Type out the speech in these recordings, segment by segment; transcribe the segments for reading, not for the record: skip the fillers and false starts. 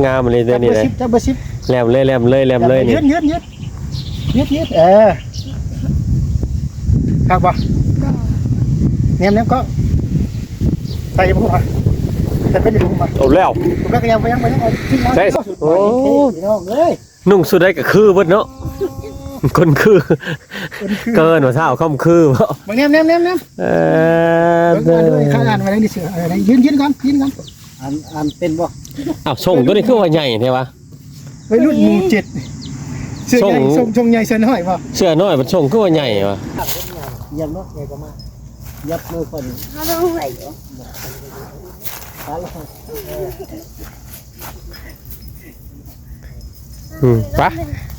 งามเลยตัวนี้เลย จับเบอร์10 แหลมเลยนี่ ยืดครับบ่เนียมก็ใส่พวกมาแต่เป็นถุงมา เอาแล้ว ผมก็ยังเอาขึ้นมาโอ้พี่น้องเอ้ย นุ่งสุดได้ก็คือเบิดเนาะคนคือเกินว่าเท่าค่ำคือบ่ บางเนียมด้วยข้าอ่านมาได้ดิเสืออะไรยืนก่อนอ่านเป็นบ่ อ้าวส่งตัวนี้คือว่าใหญ่แท้วะ วัยรุ่นหมู่7เสื้อใหญ่ทรงใหญ่เสื้อน้อยบ่ เสื้อน้อยมันส่งคือว่าใหญ่วะ ยับเนาะใหญ่กว่ามายับมือคน เขาต้องไหวอยู่ ปะ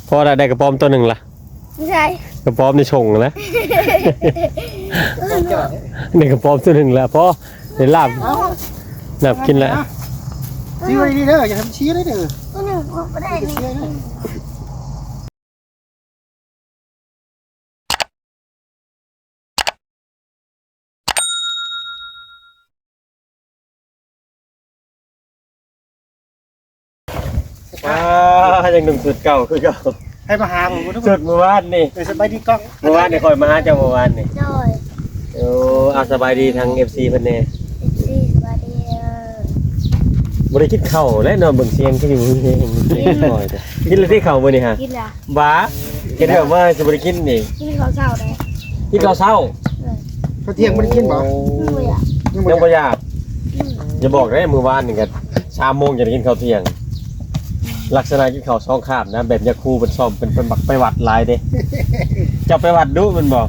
พอได้กระป๋อมตัวหนึ่งล่ะ ไม่ใช่ กระป๋อมนี่ชงแล้วนี่กระป๋อมตัวหนึ่งแล้วพอได้ลาบกินแล้ว ชี้ไว้ดีเด้ออย่าทำชี้เลยเด้อ ตัวหนึ่งก็ได้นี่ ยังหนุ่มสุดเก่าคือเก่า ให้มาหาผมทุกค สุ น ดเมื่อวานนี่ สบายดีกล้อง เมื่อวานนี่คอยมาหาเจ้าเมื่อวานนี่ โดย โอ้เอาสบายดีทาง FC เพิ่นแน่ ซีบาเดีย บ่ได้กินข้าวและนอนเบิ่งเสียงก็อยู่เสียงบ่อยแต่กินแล้วที่ข้าวมื้อนี่ฮะ กินละ บ้าเฮ็ดแบบว่าสิบ่ได้กินนี่ กินข้าวเช้าเลย กินข้าวเช้า เขาเที่ยงไม่ได้กินบ่ ไม่อยาก ยังบ่อยากอย่าบอกได้มื้อวานนี่ก็3 โมงจะได้กินข้าวเที่ยง ลักษณะกินข้าว2คาบนะแบบยาคูเป็นซ่อมเป็นบักไปวัดหลายเด้จะไปวัดดูมันบอก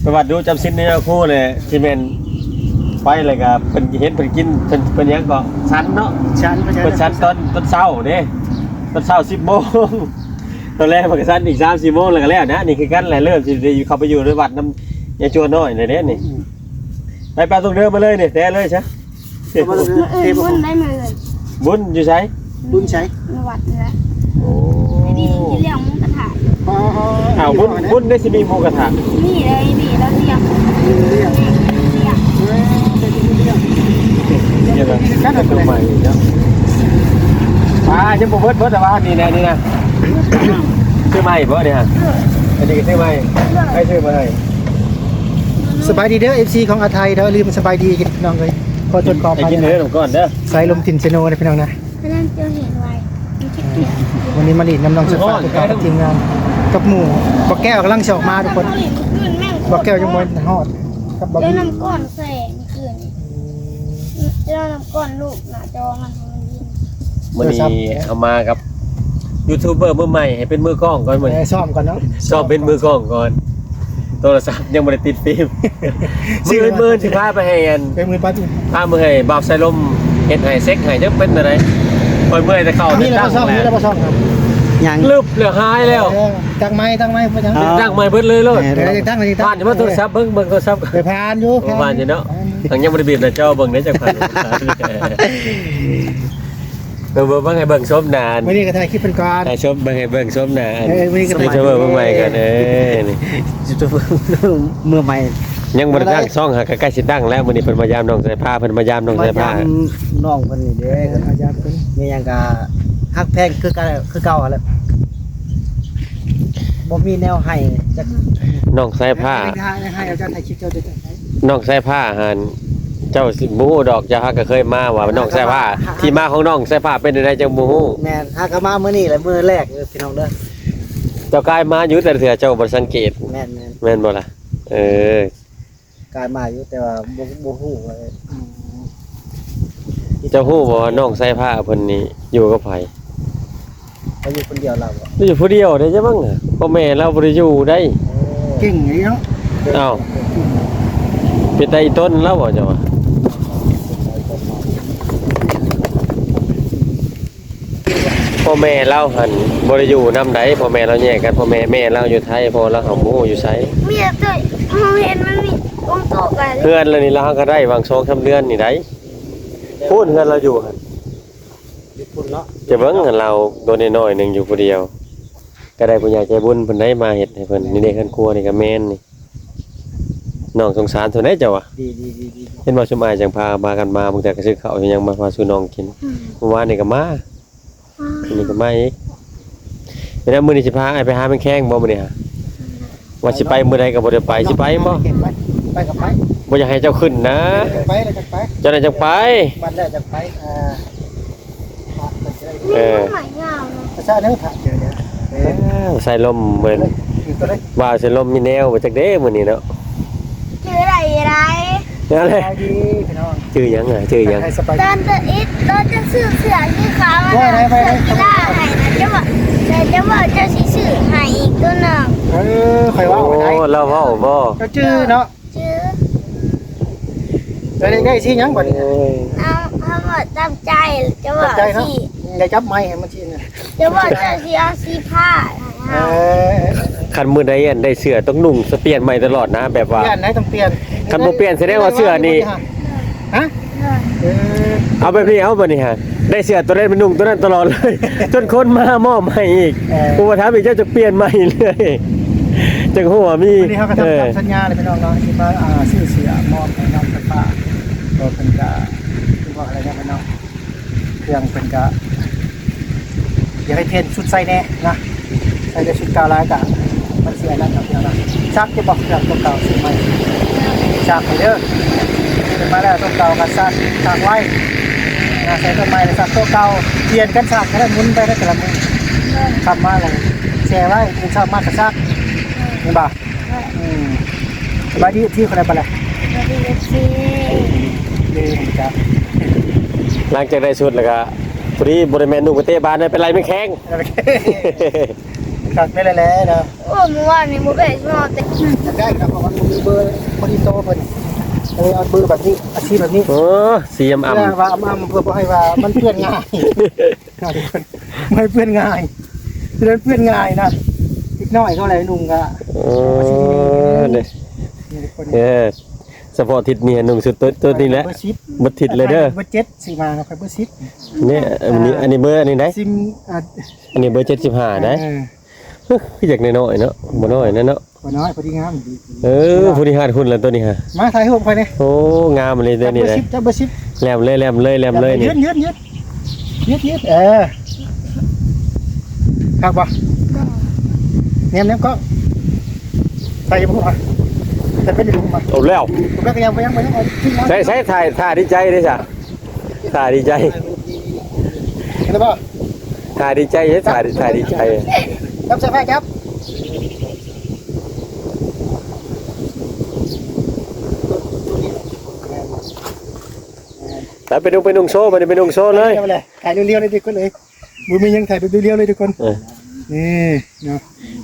ไปวัดดูจำศีลในยาคูเลยที่แม่นไปเลยก็เพิ่นเห็นเพิ่นกินเพิ่นหยังก็ชั้นเนาะ ชั้น เพิ่นชั้นตอนเช้าเด้ตอนเช้า10 โมงตอนแรกมันก็ชั้นอีก3-4 โมงแล้วก็แล้วนะนี่คือกันแหละเริ่มสิได้เข้าไปอยู่ในวัดน้ำยาจวนน้อยนี่เด้นี่ไปตรงเดิมมาเลยนี่แต่เลยใช่ บุญได้มือ บุญอยู่ไส บุญใช้ ในวัดนี่แหละ โอ้ ดีที่เลี้ยงมุ้งกระถาง อ้าวบุญได้สิมีหมู่กระทะ นี่เลยดีแล้วเลี้ยงเลี้ยง เดี๋ยวนะตัวใหม่เนาะจะบ่เบิดแต่ว่านี่นะซื้อใหม่บ่เนี่ยฮะอันนี้ก็ซื้อใหม่ให้ซื้อมาให้ สบายดีเด้อ FC ของอาไทยเด้อลืมสบายดีกินน้องเลยขอจดขอ ให้ ไป กินเนื้อหนูก่อนเด้อ ใส่ลมถิ่นเซโนนะพี่น้องนะ เพราะนั้นเจ้าเห็นไว้มันคิดเกลียด วันนี้มาลีดน้ำน้องสุดฟ้ากับทีมงานกับหมู่บอกแก้วกำลังจะออกมาทุกคน เขาเห็นคืนแม่ง บอกแก้วยังบนฮอดกับบอก เจ้าน้ำก้อนแสงคืนเจ้าน้ำก้อนลูกหน้าจอมันยิง มื้อนี้เอามากับยูทูบเบอร์มือใหม่ให้เป็นมือกล้องก่อนมื้อนี้ ซ่อมก่อนเนาะ ชอบเป็นมือกล้องก่อนโทรศัพท์ยังบ่ได้ติดฟิล์มมื้อสิพาไปให้อัน เป็นมือป้าจุ๊บ พามื้อให้บ่าวไซลมเฮ็ดให้เซ็กให้จักเป็นอะไรค่อยเมื่อยแต่เข้า นี่เรา ตั้ง ซ่อม แล้ นี่เรา ว ซ่อมครับยัง ลึบเหลือหายแล้ว ตั้งไม้ไปจัง ตั้งใหม่เบิดเลยโลด เดี๋ยวตั้ง ผ่านอยู่ว่าโทรศัพท์เบิ่งโทรศัพท์ ไปผ่านอยู่ ผ่านอยู่เนาะทางยังบ่ได้บีบหน้าจอเบิ่งได้จักผ่านเบิ่งให้เบิ่งชมหน้า วันนี้ก็ถ่ายคลิปเป็นก่อน ให้ชมเบิ่งให้เบิ่งชมหน้า วันนี้ก็ ยูทูบเบอร์เบิ่งใหม่กันนี่ จุดเมื่อใหม่ ยังบ่ได้ตั้งช่องหาใกล้ๆสิตั้งแล้วมื้อนี้เพิ่นมายามน้องสายผ้าเพิ่นมายามน้องสายผ้า น้องเพิ่นนี่เด้อ อาญาเป็น มีหยังก็ฮักแพงคือกันคือเก่าหั่นแหละบ่มีแนวให้จัก น้องสายผ้า ให้อาจารย์ถ่ายคลิปเจ้าเด็ด น้องสายผ้าหันเจ้าสิบ่ฮู้ดอกเจ้าฮักก็เคยมาว่าน้องสายผ้าที่มาของน้องสายผ้าเป็นจังไดจังบ่ฮู้ แม่นฮักก็มามื้อนี้แหละมื้อแรกเด้อพี่น้องเด้อ เจ้ากายมาอยู่แต่เถื่อเจ้าบ่สังเกต แม่น แม่นบ่ล่ะเออ การมาอยู่แต่ว่าบ่ฮู้ว่า เจ้าฮู้บ่ว่าน้องสายผ้าเพิ่นนี่อยู่กับไผ เขาอยู่คนเดียวเราบ่ อยู่ผู้เดียวได้จังมั้งพ่อแม่เราบ่ได้อยู่ได้ เก่งอย่างนี้เนาะ อ้าวเป็นไตต้นแล้วบ่เจ้าว่าพ่อแม่เราหันบ่ได้อยู่นำใดพ่อแม่เราแยกกันพ่อแม่เราอยู่ไทยพ่อเราหาหมู่อยู่ไส มีแต่มองเห็นมันมีตรงโต๊ะกัน เพื่อนแล้วนี่เราก็ได้วาง2-3 เดือนนี่ได้พูดเพื่อนเราอยู่หั่น อยู่พุ่นเนาะ จะเบิ่งหั่นเราตัวน้อยๆหนึงอยู่ผู้เดียว ก็ได้ผู้ใหญ่ใจบุญเพิ่นได้มาเฮ็ดให้เพิ่นนี่เด้คันครัวนี่ก็แม่นนี่น้องสงสารเท่าใดเจ้าวะ ดี เห็นว่าชุมอายจังพามากันมาบางแต่ก็ซื้อข้าวยังมาพาสู่น้องกินเมื่อวานนี่ก็มา นี่ก็ไม่อีกเดี๋ยวมื้อนี้สิพาอ้ายไปหาแมงแข้งบ่มื้อนี้ฮะว่าสิไปมื้อใดก็บ่ได้ไปสิไปบ่ ไปกับไป บ่อยากให้เจ้าขึ้นนะ ไปเลยจะไป เจ้าน่ะจังไป บ้านแรกจะไปเออ หายยาวเนาะ ภาษาเนื้อผักเดี๋ยวเดี๋ยว ใส่ลมเหมือน อยู่ตัวเล็ก ว่าใส่ลมมีแนวมาจากเด้มื้อนี้เนาะ ชื่ออะไร นั่นแหละ สบายดีพี่น้อง ชื่อหยังอ่ะชื่อหยัง ให้สบาย ตอนจะอิดตอนจะซื้อเสื้อที่ขาวมาเสื้อกีฬาให้นะจะบอกจะซื้อให้อีกตัวหนึ่ง คอยว่า โอ้ ไว้ได้ เราเว้าบ่ ก็ชื่อเนาะ ชื่อ ได้ได้ชี้ยังก่อน โอ้ย เอาหมดตามใจจะบ จั อบ ก ใจเนาะ สิ อย่าจับไม้ให้มันชี้นะ จะบอกจะสีเอาสีผ้า คันมื้อใดอันได้เสื้อต้องนุ่งเปลี่ยนใหม่ตลอดนะแบบว่า เปลี่ยนไหนต้องเปลี่ยน คันบ่เปลี่ยนแสดงว่าเสื้อนี่ ฮะ เอาแบบนี้เอาบัดนี้ฮะได้เสื้อตัวนั้นมันนุ่งตัวนั้นตลอดเลย จนคนมามอบให้อีกผู้ประทับอีกเจ้าจะเปลี่ยนใหม่เลยจังหัวมี วันนี้เขาก็ทำสัญญาเลยพี่น้องเนาะที่มาซื้อเสือมอบให้น้องป้าก็เป็นกะคือว่าอะไรเนี่ยพี่น้องเครื่องเป็นกะอยากให้เพียนชุดใส่แน่นะใส่ได้ชุดเก่าลายกะมันเสียนั่นครับพี่น้องซักจะบอกเครื่องตัวเก่าซื้อใหม่ซักไปเด้อเป็นมาแล้วตัวเก่าก็ซักไว้ใส่ตัวใหม่เลยซักตัวเก่าเปลี่ยนกันซักแล้วหมุนไปได้แต่ละมือทำมาเลยแชร์ไว้คุณชอบมากกับซักนี่บ่าสบายดีที่คนไหนไปเลย มาดีสิ ดีครับ หลังจากได้ชุดแล้วก็พอดีบ่ได้แม่นนุ่งไปเตะบานได้เป็นไรไม่แข็ง ครับไม่เลยแล้วนะ โอ้เมื่อวานนี้โมเบสนอนแต่ ได้ครับเพราะว่าผมมีเบอร์พอดีโตพอดีเอาเบอร์แบบนี้อาชีพแบบนี้ โอ้สีอำ เพื่อว่าอ้ำเพื่อให้ว่ามันเพื่อนง่ายทุกคนไม่เพื่อนง่ายเพื่อนง่ายนะอีกน้อยเท่าไหร่นุ่งก็ โอ้เนี่ยเฉพาะทิศนี้นุ่งสุดตัวนี้แหละ เบอร์ชิป บ่ทิศเลยเด้อ เบอร์เจ็ดสี่มาครับเบอร์ชิป เนี่ยอันนี้เบอร์อันนี้ได้ ซิม อันนี้เบอร์75ได้คืออยากน้อยๆเนาะบ่น้อยนะเนาะ พอน้อยพอดีงาม ผู้ที่หาหุ้นแล้วตัวนี้ฮะ มาถ่ายรูปไปเนี่ย โอ้งามเลยตัวนี้เลย จับเบอร์ชิป แหลมเลยนี่ ยืดครับป่ะเนี่ยก็ใส่พวกมาแต่เป็นถุงมา เอาแล้ว ผมก็ยังเอาขึ้นมา ใช้ถ่ายดีใจเด้จ้ะถ่ายดีใจ เห็นป่ะ ถ่ายดีใจถ่ายดีใจ ครับใส่ไฟครับ แต่ไปนุ่งโซ่มันไปนุ่งโซ่เลย ถ่ายเรียวๆเลยทุกคนเลยบุญมียังถ่ายเรียวๆเลยทุกคนนี่เนาะ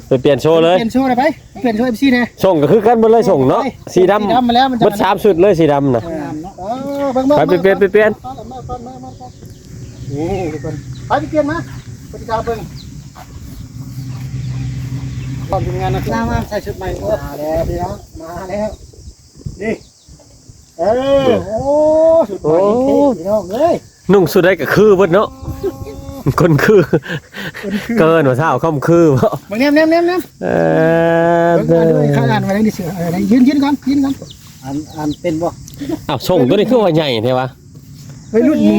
ไปเปลี่ยนโซ่เลย เปลี่ยนโชว์อะไรไปเปลี่ยนโชว์ FC เนี่ย ส่งก็คือกันหมดเลยส่งเนาะสีดำ มาแล้วมัน มัน3สุดเลยสีดำน่ะไปเปลี่ยน นี่ทุกคนไปเปลี่ยนมาปฏิกาเบิ่งตอนทำงานนะมาใส่ชุดใหม่มาแล้วพี่น้องมาแล้วนี่โอ้ชุดใหม่พี่น้องเอ้ย นุ่งสุดได้ก็คือเบิดเนาะคนคือเกินว่าเท่าค่ำคือบ่ บางเนมด้วยข้าอ่านไว้ในเสือยืนก่อนอ่านเป็นบ่ อ้าวส่งตัวนี้คือว่าใหญ่แท้วะ ไปรุ่นหมู่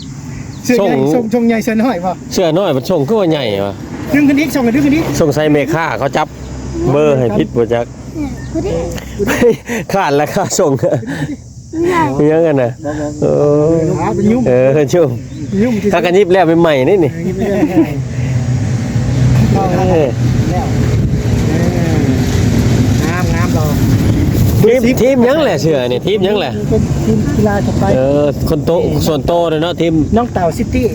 7เสื้อใหญ่ทรงใหญ่เสื้อน้อยป่ะ เสื้อน้อยมันส่งคือว่าใหญ่วะ ดึงขึ้นอีกส่งกันดึงขึ้นอีก ส่งใส่เมค่าเขาจับเบอร์ให้ผิดบ่จัก กูดิ ขาดราคาส่งยังกันน่ะโอ้ เป็นยุ่ม ชุ่ม ยุ่ม ถ้ากันยิบแล้วใหม่ๆนี่นี่งามรอ ทีมยังแหละเชื่อเนี่ยทีมยังแหละ ทีมกีฬาจะไป คนโตส่วนโตเลยเนาะทีม น้องเต่าซิตี้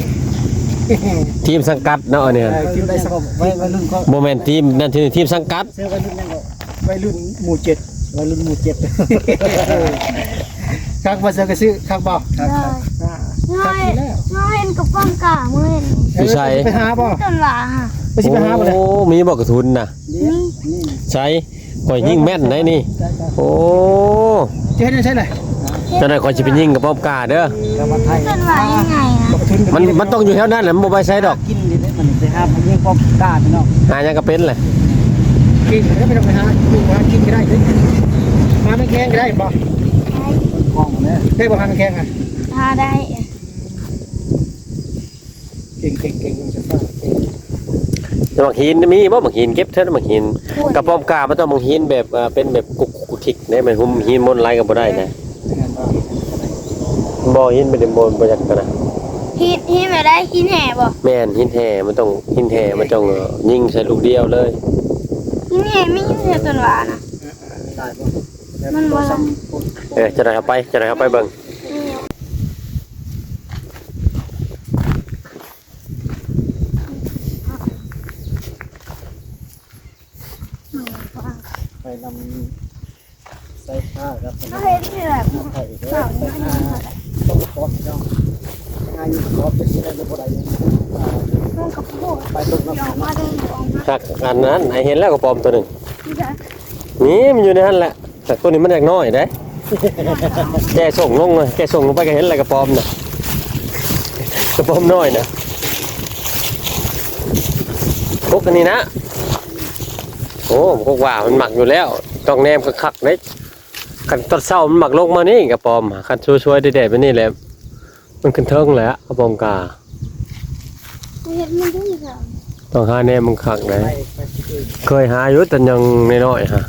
ทีมสังกัดเนาะเนี่ย ทีมได้สัก ไว้รุ่นก็ โมเมนต์ทีมนั่นทีมสังกัด เสื้อไว้รุ่นยังก็ วัยรุ่นหมู่7 ไว้รุ่นหมู่7 คักบ่เสือกระซื้อคักบ่ น้อยเห็นกับป้องกาเมื่อเห็น ไปหาบ่ ต้นหว่าฮะ ไปสิไปหาบ่เลย โอ้มีบอกกระทุนน่ะ นี่ ใช่ข่อยยิงแม่นได้นี่โอ้ จะให้ได้ใช่เลย ตอนนั้นข่อยสิไปยิงกับป้อมกาเด้อ แล้วมาไทย ต้นหว่ายังไงนะ มันต้องอยู่แถวนั้นแหละมันบ่ไปใช้ดอก กินนี่มันไปหาเรื่องป้อมกล้าพี่น้อง หายังก็เป็นแหละ กินก็ไม่ต้องไปหาดูว่ากินก็ได้มาไม่แข็งก็ได้บ่ กล้องเนี่ย ได้บ่หาไม่แข็งอ่ะ พาได้ เก่งมันจะฟ้าเก่ง บางหินมีบ่บางหินเก็บเท่าบางหินกระป๋อมกามันต้องบางหินแบบเป็นแบบกุกทิกได้มันหุ่มหินมนต์ไรก็บ่ได้นะบ่หินเป็นมนต์บ่จักกันนะ หินไม่ได้หินแห่บ่ แม่นหินแห่มันต้องหินแห่มันต้องยิงใส่ลูกเดียวเลย หินแห่ไม่หินแห่ต้นหวานะ ได้บ่ มันบ่ล จะได้เอาไปเบิ่ง ไปนำใส่ผ้าครับ ำเขาเห็นนี่แหละ ไข่เด้อใส่ผ้าต้องกอบเนาะง่ายอยู่กอบจะสิได้บ่ได้ มันกับพวก ไปตรงนั้น ออกมาตรงออกมา หักอันนั้นไอเห็นแล้วกระป๋อมตัวหนึง ที่จะ นี่มันอยู่ในนั้นแหละแต่ตัวนี้มันเล็กน้อยเด้แกส่งลงเลยแกส่งลงไปก็เห็นอะไรกระป๋อมน่ะกระป๋อมน้อยน่ะพวกอันนี้นะโอ้พวกว่ามันหมักอยู่แล้วต้องแนมคักๆเด้คันตอนเช้ามันหมักลงมานี่กระป๋อมคันช่วยๆได้ๆไปนี่แหละมันขึ้นเทิงแล้วกระป๋อมกา เห็นมันด้วยค่ะ ต้องหาแนมมันคักเลย ไปที่อื่น เคยหาอยู่แต่ยังน้อยๆฮะ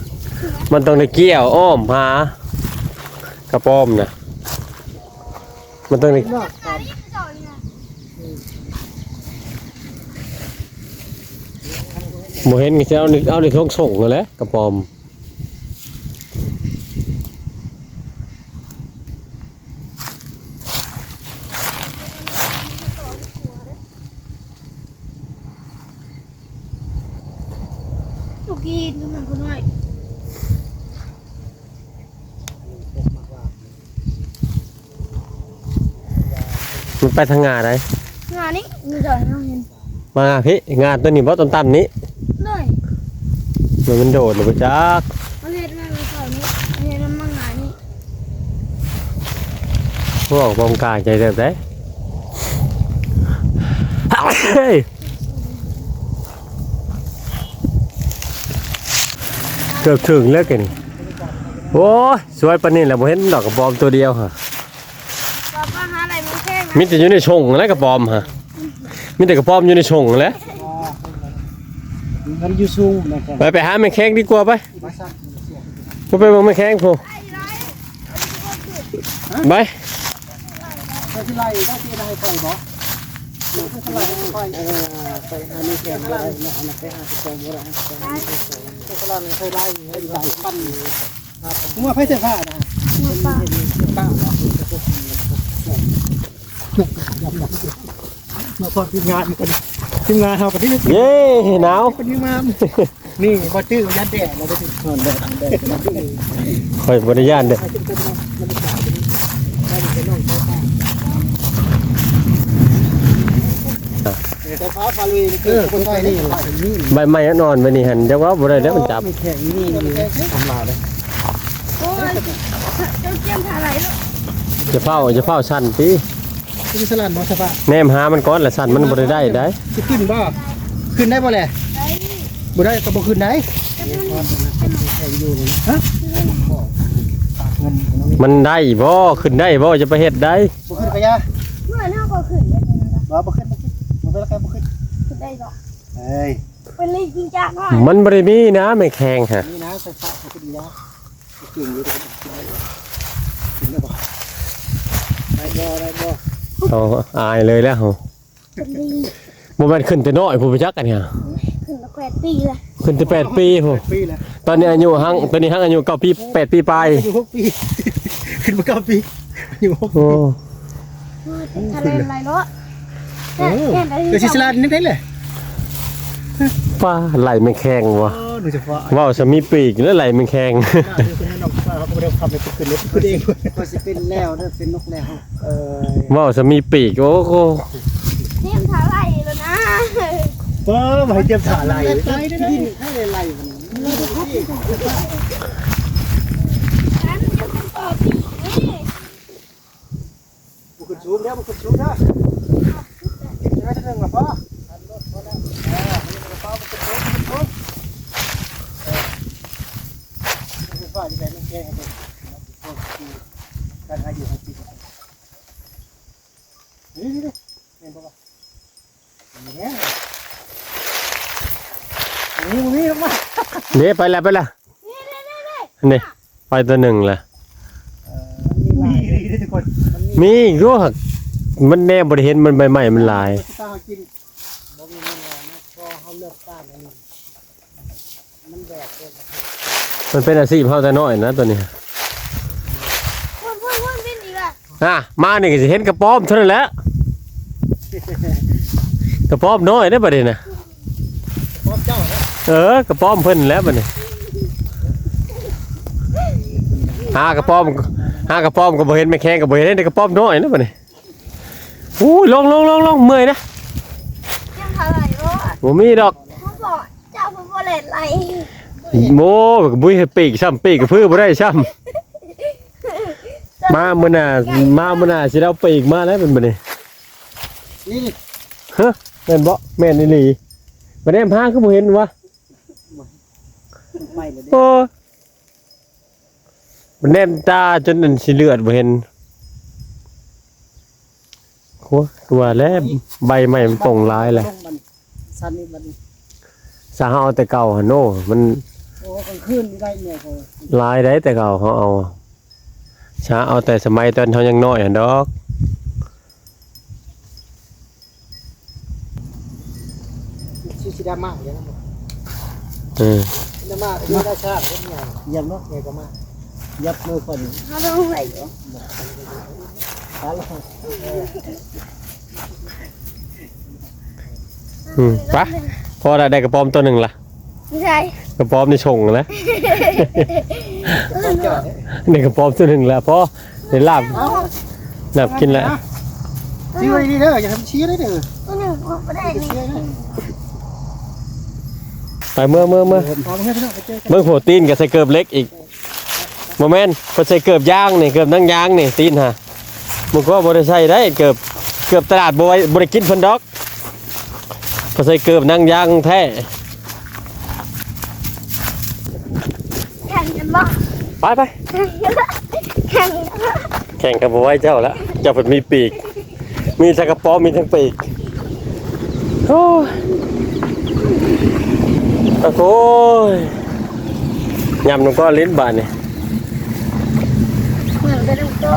มันต้องได้เกี่ยวอ้อมหากระป๋อมน่ะมันต้องได้ นอกครับ บ่เห็นก็สิเอาในท้องส่งนั่นแหละกระป๋อม ลูกกินดูมันคนน้อย มันไปทางงาได้ งานนี้มีจอยน้องเห็น มาพี่งาตัวนี้บ่ต้นๆนี้ เลย มันโดดหรือบ่จัก มันเห็นมันมีจอยนี้เห็นมันมางานนี้ พวกบอมกาใจเด็ดได้เฮ้ยเกือบถึงแล้วกันโอ้ยสวยปานนี้แหละบ่เห็นดอกกระปอมตัวเดียวฮะ ป้าป้าหาอะไรมันแค่ มีแต่อยู่ในชงแล้วกระปอมฮะมีแต่กระปอมอยู่ในชงแหล้ว มันอยู่สูงนะครับ ไปหาแม่แข้งดีกว่าไป มาซัก ไปเบิ่งแม่แข้งพูไป ถ้าที่ไล่ถ้าที่ไล่ไปบ่หนูที่ไล่ไปไปหาไม่แก่บ่ได้เนาะอันนั้นไปหาที่แก่บ่ได้ที่ไล่เคยไล่ให้ไล่ปั้นครับผมว่าไผเสื้อผ้านะ มือป้า ป้าเนาะมาพอทีมงานกันทีมงานเฮากันที่ เย้หนาว เป็นทีมงานนี่บ่ตื้อยัดแดดเราไปถึงนอนแดด ข่อยบ่ได้ย่านเด้อ แต่ฟ้าฟาลุยนี่คือคนใต้นี่ ใบไม้นอนไปนี่หั่นเดี๋ยวว่าบ่ได้แล้วมันจับ แข่งนี่ทำลาวเลย โอ้ยเจ้าเจียมทาอะไรลูก จะเฝ้าสั่นติ คือสลัดบ่สะปะ แนมหามันก่อนละสั่นมันบ่ได้ได้ สิขึ้นบ่ขึ้นได้บ่แหละ ไอ้ บ่ได้ก็บ่ขึ้นได้ฮะเงิน มันได้บ่ขึ้นได้บ่จะไปเฮ็ดได้ บ่ขึ้นก็ยา เมื่อน่าก็ขึ้นได้เลยนะ บ่ขึ้นบ่เป็นไรบ่ขึ้น ขึ้นได้หรอ เฮ้ย เป็นลิงจริงจังหน่อย มันบ่ได้มีนะไม่แข็งฮะ นี่นะไฟฟ้าเขาก็ดีนะเก่งอยู่กินได้บ่ได้บ่ เอาอายเลยแล้ว เป็นลิง บ่แม่นขึ้นแต่น้อยผู้ไปจักกันเนี่ย ขึ้นมา8 ปีเลย ขึ้นแต่8 ปีผู้ ปีแล้ว ตอนนี้อายุหั่งตอนนี้หั่งอายุ9 ปี 8 ปีปลาย อยู่6ปีขึ้นมา9ปีอยู่6 โอ้ ทะเลอะไรเนาะ เดี๋ยวสิสลัดนิดนึงเลย ป้าไหลไม่แข็งวะ โดยเฉพาะ ว้าวจะมีปีกแล้วไหลไม่แข็ง คุณให้น้องฟ้าเขาไม่ได้ทำให้ขึ้นรถขึ้นเองก็จะเป็นแล้วเป็นนกแล้วว้าวจะมีปีกโอ้โห เทียมทาอะไรแล้วนะ มาให้เตรียมถ่าไหลให้ไหลมัน ฉันจะเป็นต่อปีนี่ บุกชูมแล้วบุกชูมนะกินไม่ได้เรื่องหรอพ่อฟ้าดีแบบนี้แกงการหาอยู่หากินนี่เห็นป่ะ นี่ลงมา เด้ไปแล้วนี่ไปตัวหนึ่งละ นี่ทุกคน มีอีกด้วยมันแนบบริเห็นมันใบใหม่มันหลาย ตากิน บ่มีเงินแล้วนะพอเขาเลือกต้านอันนี้มันแบกเลย มันเป็นอาชีพเฮาแต่น้อยนะตัวนี้ พูดเป็นอีกอ่ะ มานี่ก็สิเห็นกระป๋อมเท่านั้นแหละกระป๋อมน้อยได้อบัดนี้นะ พร้อมเจ้าแล้ว กระป๋อมเพิ่นแล้วบัดนี้กระป๋อมก็บ่เห็นไม่แข็งก็บ่เห็นได้กระป๋อมน้อยนะบัดนี้อู้ลงเมื่อยนะ ยังทำอะไรวะ บ่มีดอก เขาบอกเจ้าเป็นบริษัทอะไร โม่บุ้ยให้ปีกซ้ำปีกกับพื้นบ่ได้ซ้ำมามื้อหน้าสิเอาปีกมาแล้วเป็นบัดนี้ นี่ ฮะแม่นบ่แม่นอีหลีบ่ได้พาคือบ่เห็นวะ ไม่เลยเด้ โอ้มันแนมตาจนนั่นสิเลือดบ่เห็นหัวตัวแล้วใบใหม่มันป่งหลายแหละ ลงมันสั้นนี่มัน สาเฮาเอาแต่เก่าหั่นโน่มัน โอ้กลางคืนนี่ได้เนี่ยเขา หลายได้แต่เก่าเฮาเอาช้าเอาแต่สมัยตอนเฮายังน้อยหั่นดอก ชิดามาอย่างนั้น เออ ชิดามาที่ได้ชาติก็ใหญ่ ยันเนาะ ใหญ่กว่ามา ยับมือคน เขาต้องไหนอยู่ ตาละคน ไปพอได้กระป๋อมตัวหนึงล่ะ ไม่ใช่ กระป๋อมนี่ชงแล้ว เจ้า นี่กระป๋อมตัวหนึงแล้วพอได้ลาบกินแล้ว ชี้ไว้ดีเด้ออย่าทำชี้ได้เด้อ ตัวหนึ่งไม่ได้นี่ ชี้ได้ ไปเมื่อ พอเพื่อนพี่น้องไปเจอกัน เมื่อโผตีนกับใส่เกือบเล็กอีกโมเมนต์พอใส่เกือบย่างนี่เกือบนั่งย่างนี่ตีนฮะมันก็บริใส่ได้เกือบตลาดบริกินเพันดอกพอใส่เกือบนั่งย่างแท้ แข่งกันบ้าง ไป แข่ง แข่งกับบัวไว้เจ้าแล้วเจ้าเป็นมีปีกมีทั้งกระป๋อมมีทั้งปีกโอ้ยโอ้ยยำมันก็ลิ้นบานนี่ เหมือนกันทุกตัว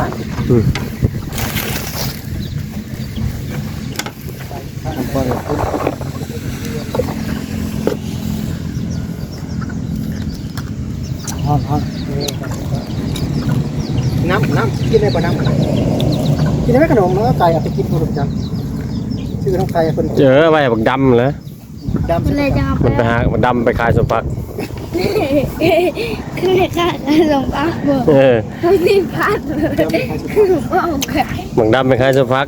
น้ำกินได้ป่ะน้ำกินได้ไหมขนมแล้วไก่เอาไปกินคนประจำชื่อน้องไก่คน เจอไปบักดำเลย ดำ เลยจะเอาไป มันไปหาบักดำไปขายสมพัก คือในการลงอัพเบอร์ เออ เขาสิพัดบอกค่ะ บักดำไปขายสมพัก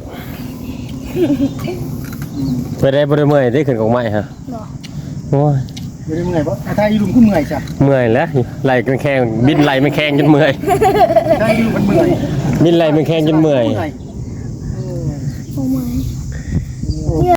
ไปได้บริเมื่อยได้ขึ้นของใหม่ฮะโอ้ย อยู่ในเมื่อยปะถ้าอยู่ลุมก็เมื่อยจ้ะ เมื่อยแล้วไหลกันแข้งบินไหลมันแข้งจนเมื่อย ถ้าอยู่มันเมื่อย บินไหลมันแข้งจนเมื่อย โอ้ย